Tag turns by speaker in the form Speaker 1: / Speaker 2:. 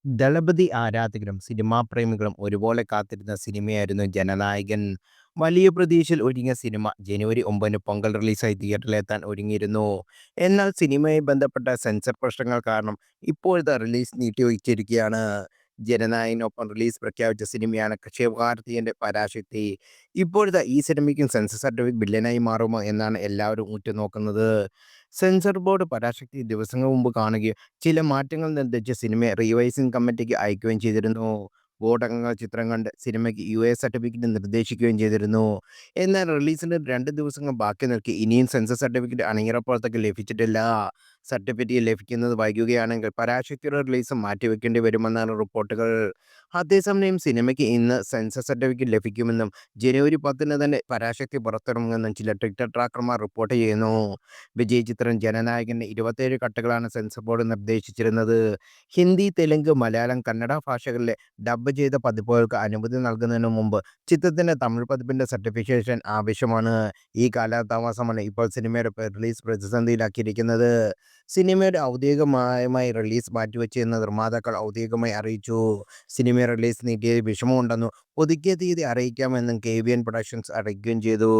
Speaker 1: ദളപതി ആരാധകരും സിനിമാ പ്രേമികളും ഒരുപോലെ കാത്തിരുന്ന സിനിമയായിരുന്നു ജനനായകൻ. വലിയ പ്രതീക്ഷയിൽ ഒരുങ്ങിയ സിനിമ ജനുവരി 9 പൊങ്കൽ റിലീസായി തിയേറ്ററിലെത്താൻ ഒരുങ്ങിയിരുന്നു. എന്നാൽ സിനിമയുമായി ബന്ധപ്പെട്ട സെൻസർ പ്രശ്നങ്ങൾ കാരണം ഇപ്പോഴത്തെ റിലീസ് നീട്ടിവച്ചിരിക്കുകയാണ്. ജനനായകനൊപ്പം റിലീസ് പ്രഖ്യാപിച്ച സിനിമയാണ് ശിവകാർത്തികേയന്റെ പരാശക്തി. ഇപ്പോഴത്തെ ഈ സിനിമയ്ക്കും സെൻസർ സർട്ടിഫിക്കറ്റ് വില്ലനായി മാറുമോ എന്നാണ് എല്ലാവരും ഉറ്റുനോക്കുന്നത്. സെൻസർ ബോർഡ് പരാശക്തി ദിവസങ്ങൾ മുമ്പ് കാണുകയും ചില മാറ്റങ്ങൾ നിർദ്ദേശിച്ച് സിനിമയെ റീവൈസിംഗ് കമ്മിറ്റിക്ക് അയക്കുകയും ചെയ്തിരുന്നു. ബോർഡ് അംഗങ്ങൾ ചിത്രം കണ്ട് സിനിമയ്ക്ക് സർട്ടിഫിക്കറ്റ് നിർദ്ദേശിക്കുകയും ചെയ്തിരുന്നു. എന്നാൽ റിലീസിന് 2 ദിവസങ്ങൾ ബാക്കി നിൽക്കെ ഇനിയും സെൻസർ സർട്ടിഫിക്കറ്റ് അണിയറ പ്രവർത്തകർക്ക് ലഭിച്ചിട്ടില്ല. സർട്ടിഫിക്കറ്റ് ലഭിക്കുന്നത് വൈകുകയാണെങ്കിൽ പരാശക്തിയുടെ റിലീസ് മാറ്റിവെക്കേണ്ടി വരുമെന്നാണ് റിപ്പോർട്ടുകൾ. അതേസമയം സിനിമയ്ക്ക് ഇന്ന് സെൻസർ സർട്ടിഫിക്കറ്റ് ലഭിക്കുമെന്നും ജനുവരി 10-ന് തന്നെ പരാശക്തി പുറത്തിറങ്ങുമെന്നും ചില ട്വിറ്റർ ട്രാക്കർമാർ റിപ്പോർട്ട് ചെയ്യുന്നു. വിജയ് ചിത്രം ജനനായകന് 27 കട്ടുകളാണ് സെൻസർ ബോർഡ് നിർദ്ദേശിച്ചിരുന്നത്. ഹിന്ദി, തെലുങ്ക്, മലയാളം, കന്നഡ ഭാഷകളിലെ ഡബ്ബ് ചെയ്ത പതിപ്പുകൾക്ക് അനുമതി നൽകുന്നതിന് മുമ്പ് ചിത്രത്തിന്റെ തമിഴ് പതിപ്പിന്റെ സർട്ടിഫിക്കേഷൻ ആവശ്യമാണ്. ഈ കാലതാമസമാണ് ഇപ്പോൾ സിനിമയുടെ റിലീസ് പ്രതിസന്ധിയിലാക്കിയിരിക്കുന്നത്. സിനിമയുടെ ഔദ്യോഗികമായി റിലീസ് മാറ്റിവെച്ചെന്ന് നിർമ്മാതാക്കൾ ഔദ്യോഗികമായി അറിയിച്ചു. സിനിമ റിലീസ് നീട്ടിയതിൽ വിഷമമുണ്ടെന്നും പുതുക്കിയ തീയതി അറിയിക്കാമെന്നും KVN പ്രൊഡക്ഷൻസ് അറിയിക്കുകയും ചെയ്തു.